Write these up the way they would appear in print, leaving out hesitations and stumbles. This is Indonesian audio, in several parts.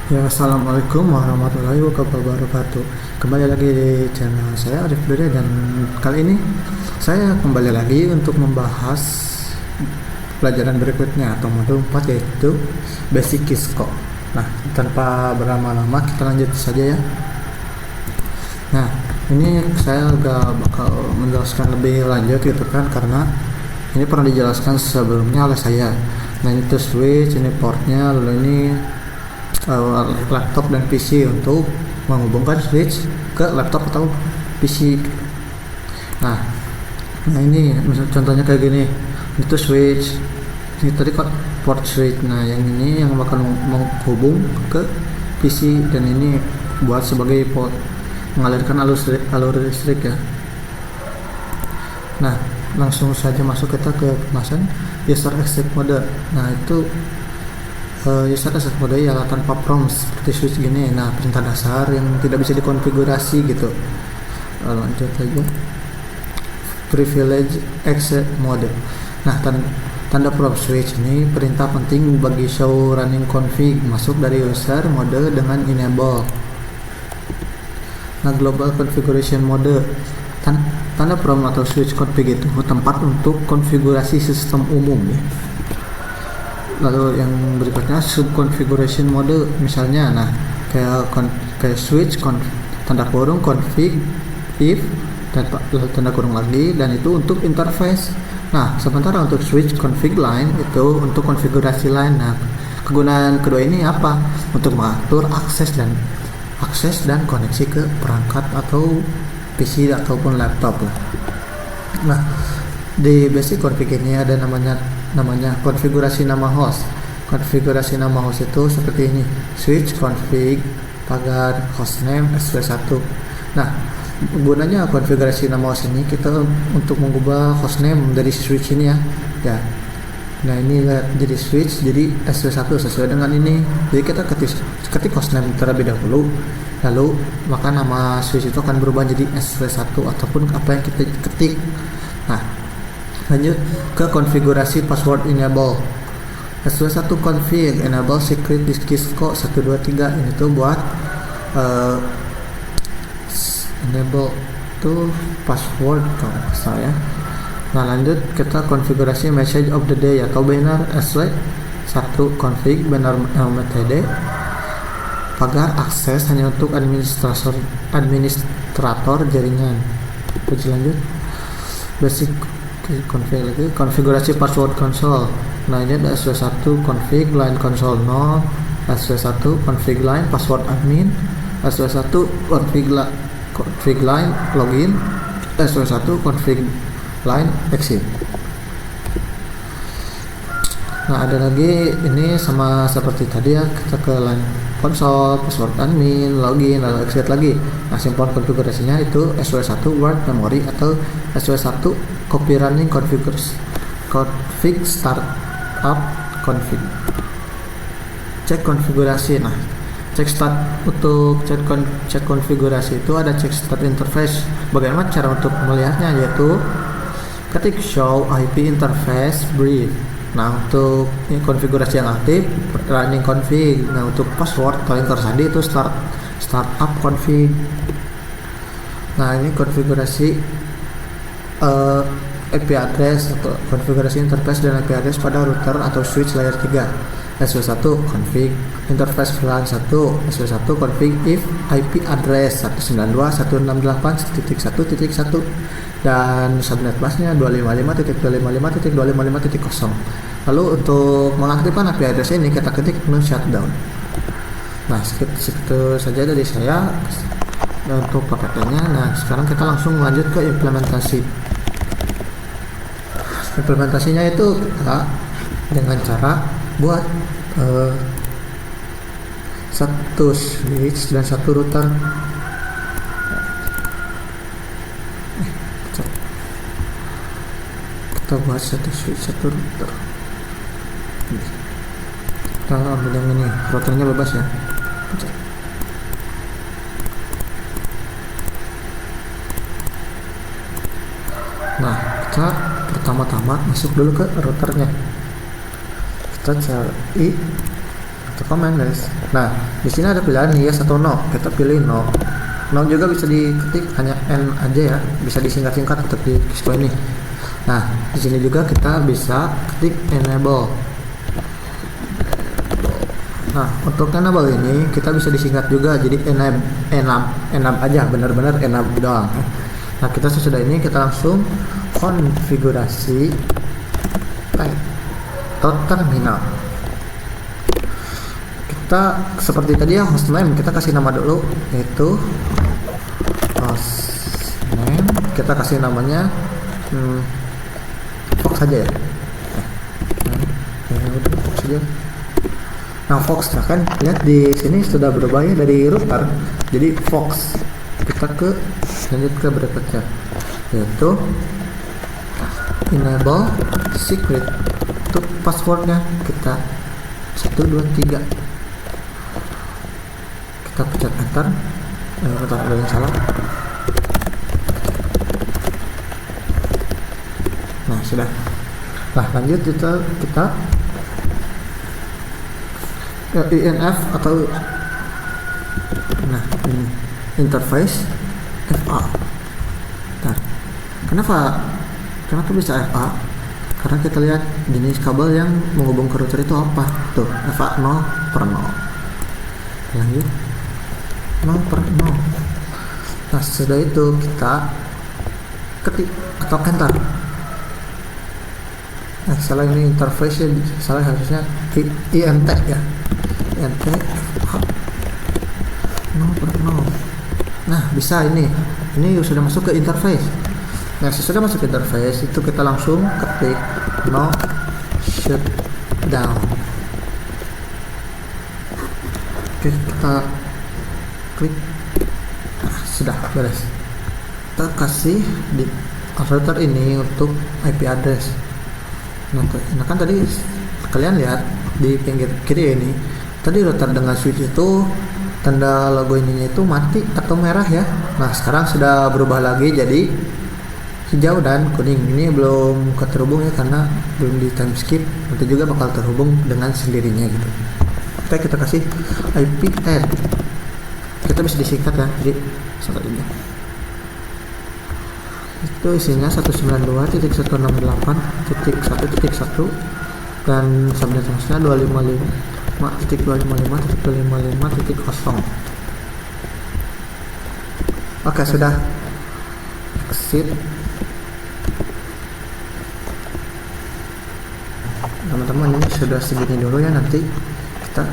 Ya, assalamualaikum warahmatullahi wabarakatuh. Kembali lagi di channel saya Arif Dede, dan kali ini saya kembali lagi untuk membahas pelajaran berikutnya atau modul 4, yaitu Basic Cisco. Nah, tanpa berlama-lama kita lanjut saja ya. Nah, ini saya agak bakal menjelaskan lebih lanjut gitu kan, karena ini pernah dijelaskan sebelumnya oleh saya. Nah, itu switch, ini portnya, lalu ini laptop dan PC untuk menghubungkan switch ke laptop atau PC. Nah, ini misal contohnya kayak gini, itu switch, ini tadi port switch. Nah, yang ini yang bakal menghubung ke PC, dan ini buat sebagai port mengalirkan alur listrik ya. Nah, langsung saja masuk kita ke pembahasan user exit mode. Nah, itu user exit mode ialah tanpa prompt seperti switch gini. Nah, perintah dasar yang tidak bisa dikonfigurasi gitu. Lanjut aja. Privilege exit mode. Nah, tanda prompt switch ini perintah penting bagi show running config masuk dari user mode dengan enable. Nah, global configuration mode, tanda prompt atau switch config itu tempat untuk konfigurasi sistem umum ya. Lalu yang berikutnya sub configuration mode, misalnya kayak switch tanda kurung config if tanda kurung lagi, dan itu untuk interface. Nah, sementara untuk switch config line itu untuk konfigurasi line. Nah, kegunaan kedua ini apa? Untuk mengatur akses dan koneksi ke perangkat atau PC ataupun laptop lah. Nah, di basic config ini ada namanya konfigurasi nama host. Konfigurasi nama host itu seperti ini: switch config pagar hostname sw1. Nah, gunanya konfigurasi nama host ini kita untuk mengubah hostname dari switch ini ya. Nah, ini lihat, jadi switch jadi sw1 sesuai dengan ini. Jadi kita ketik hostname terlebih dahulu, lalu maka nama switch itu akan berubah jadi sw1 ataupun apa yang kita ketik. Nah, lanjut ke konfigurasi password enable. sw1 config enable secret disk Cisco 123. Ini tuh buat enable tuh password kalau saya. Nah, lanjut kita konfigurasi message of the day atau banner sw1 config banner metode pagar akses hanya untuk administrator jaringan. Lanjut basic config lagi, konfigurasi password console. Nah, ini ada sw1 config line console 0, sw1 config line password admin, sw1 config line login, sw1 config line exit. Nah, ada lagi ini sama seperti tadi ya, kita ke line console, password admin, login, lalu exit lagi. Nah, simpan konfigurasinya itu sw1 word memory atau sw1 copy running config startup config. Cek konfigurasi. Nah, untuk cek konfigurasi itu ada cek start interface. Bagaimana cara untuk melihatnya, yaitu ketik show IP interface brief. Nah, untuk konfigurasi yang aktif running config. Nah, untuk password paling tersandi itu startup config. Nah, ini konfigurasi IP address atau konfigurasi interface dan IP address pada router atau switch layer 3. sw1 config interface VLAN 1, sw1 config if IP address 192.168.1.1 dan subnet busnya 255.255.255.0. Lalu untuk mengaktifkan IP address ini kita ketik no shutdown. Nah, segitu saja dari saya untuk PPT-nya. Nah, sekarang kita langsung lanjut ke implementasi. Implementasinya itu kita dengan cara buat satu switch dan satu router. Kita buat satu switch, satu router. Kita ambil yang ini, routernya bebas ya. Nah, kita pertama-tama masuk dulu ke routernya. Kita cari satu komen guys. Nah di sini ada pilihan yes atau no, kita pilih no. No juga bisa diketik hanya n aja ya, bisa disingkat-singkat untuk di Xcode ini. Nah di sini juga kita bisa ketik enable. Nah untuk enable ini kita bisa disingkat juga jadi enab aja, benar-benar enab doang. Nah kita sesudah ini kita langsung konfigurasi atau terminal. Kita seperti tadi ya, hostname kita kasih nama dulu, yaitu hostname, kita kasih namanya Fox saja ya. Udah Fox saja. Nah Fox, nah kan lihat di sini sudah berubah ya dari router jadi Fox. Kita lanjut ke berikutnya, yaitu enable secret. Untuk passwordnya kita 123. Kita pencet enter. Kita ada yang salah. Nah sudah. Nah lanjut kita INF atau ini interface FA. Nah, kenapa bisa FA? Karena kita lihat jenis kabel yang menghubung ke router itu apa. Tuh FA 0/0. Lanjut 0/0. Nah sesudah itu kita ketik atau enter. Salah, ini interface ya, salah, harusnya INT ya, INT FA 0/0. Nah bisa ini sudah masuk ke interface. Nah sesudah masuk ke interface itu kita langsung ketik no shutdown. Oke, kita klik. Nah sudah beres. Kita kasih di router ini untuk IP address. Nah kan tadi kalian lihat di pinggir kiri ini, tadi router dengan switch itu tanda logo ininya itu mati atau merah ya. Nah sekarang sudah berubah lagi jadi hijau dan kuning. Ini belum terhubung ya karena belum di time skip, nanti juga bakal terhubung dengan sendirinya gitu. Kita kasih IP add, kita bisa disingkat ya, jadi singkat aja. Itu isinya 192.168.1.1 dan subnet hostnya 255.255.255.0. Oke, sudah exit. Teman-teman, ini sudah segini dulu ya, nanti kita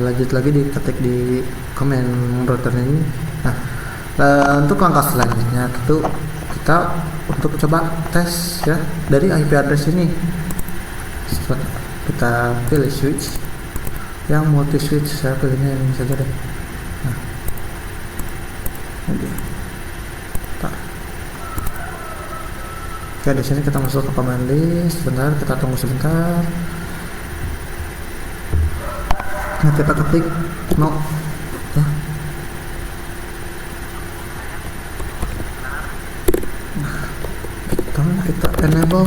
lanjut lagi diketik di komen router ini. Nah untuk langkah selanjutnya itu kita untuk coba tes ya dari IP address ini. Kita pilih switch yang multi switch, saya pilihnya ini saja deh. Nah oke, di sini kita masuk ke command list. Sebentar, kita tunggu sebentar. Nah kita ketik no ya. Kita enable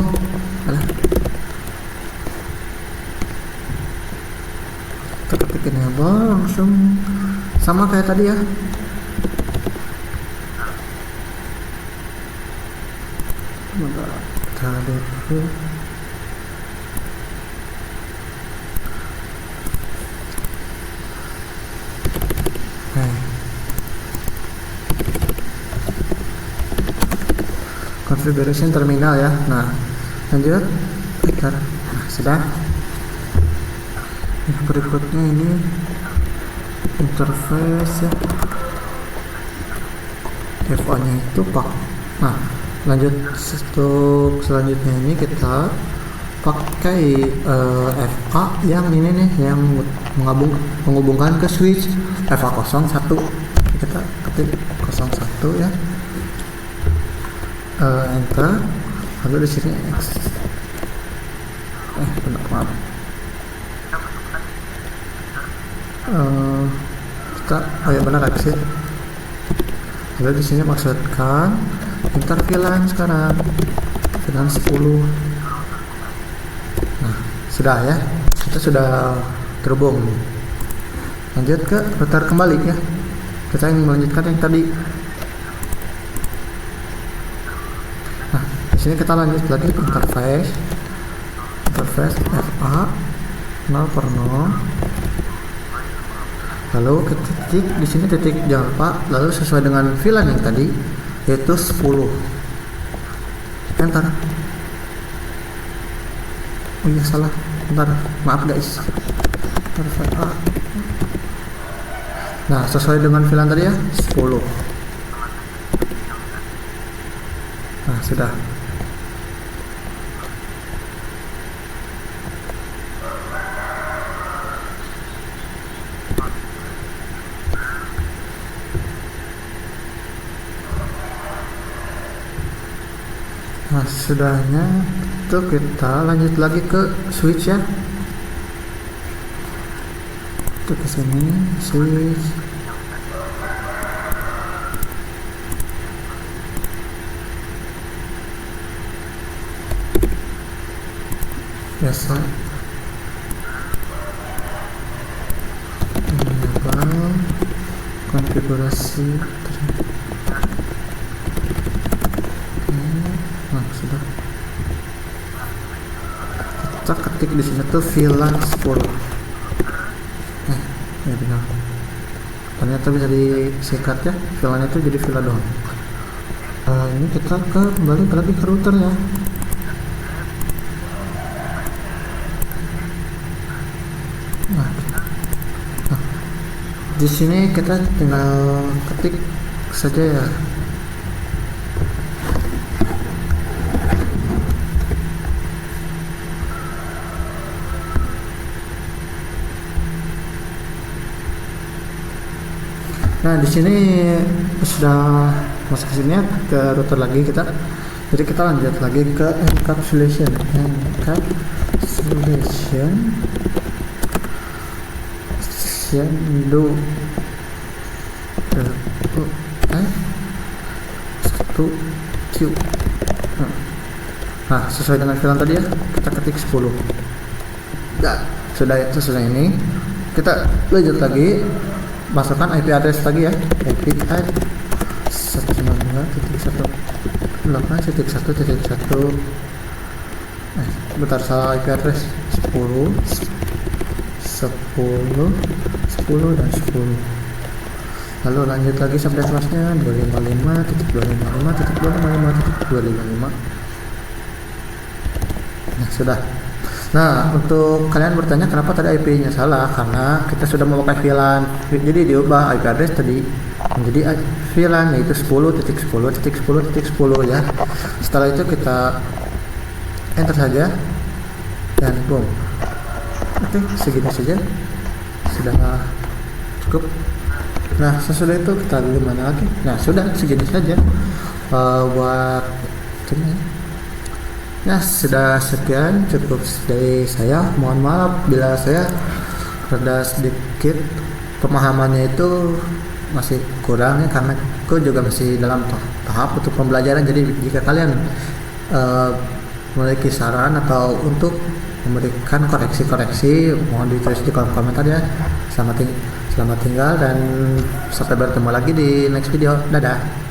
kita ketik enable, langsung sama kayak tadi ya. Tadi itu configuration terminal ya. Nah lanjut kita, nah sudah. Yang berikutnya ini interface ya, FA nya itu pak. Nah lanjut untuk selanjutnya ini kita pakai FA yang ini nih, yang menghubungkan ke switch FA 01. Kita ketik 01 ya. Enter, lalu di sini maaf, kita benar exit. Lalu di sini maksudkan enter VLAN sekarang VLAN 10. Nah sudah ya, kita sudah terhubung. Lanjut ke router kembali ya. Kita ingin melanjutkan yang tadi. Nah, di sini kita lanjut lagi ke interface FA 0/0. Lalu ke titik, di sini titik jangan lupa, lalu sesuai dengan VLAN yang tadi yaitu 10. Enter. Oh iya salah, bentar, maaf guys. VA. Nah, sesuai dengan VLAN tadi ya, 10. Nah, sudah. Nah, sudahnya itu kita lanjut lagi ke switch ya. Itu ke sini switch. Biasa. Enable konfigurasi. Nah, sudah. Kita ketik di sini tuh VLAN 10. Ya benar. Ternyata bisa disingkat ya. VLAN itu jadi VLAN doang. Ini kita kembali lagi ke routernya. Nah, di sini kita tinggal ketik saja ya. Nah, di sini sudah masuk ke sini ya, ke router lagi kita. Jadi kita lanjut lagi ke encapsulation. Sendo 1Q. Nah, sesuai dengan VLAN tadi ya, kita ketik 10. Nah, sudah sesudah ini kita lanjut lagi, masukkan IP address lagi ya, IP address 192.168.1.1. Bentar, salah IP address 10 dan 10. Lalu lanjut lagi subnet masnya 255.255.255.255. Nah, sudah. Nah, untuk kalian bertanya kenapa tadi IP-nya salah, karena kita sudah memakai VLAN, jadi diubah IP address tadi menjadi VLAN yaitu 10.10.10.10 ya. Setelah itu kita enter saja dan boom. Oke, segini saja sudah cukup. Nah, sesudah itu kita gimana lagi? Nah, sudah segini saja buat ini. Nah, sudah sekian, cukup dari saya. Mohon maaf bila saya rada sedikit pemahamannya itu masih kurang ya, karena aku juga masih dalam tahap untuk pembelajaran. Jadi jika kalian memiliki saran atau untuk memberikan koreksi-koreksi, mohon ditulis di kolom komentar ya. Selamat tinggal dan sampai bertemu lagi di next video. Dadah.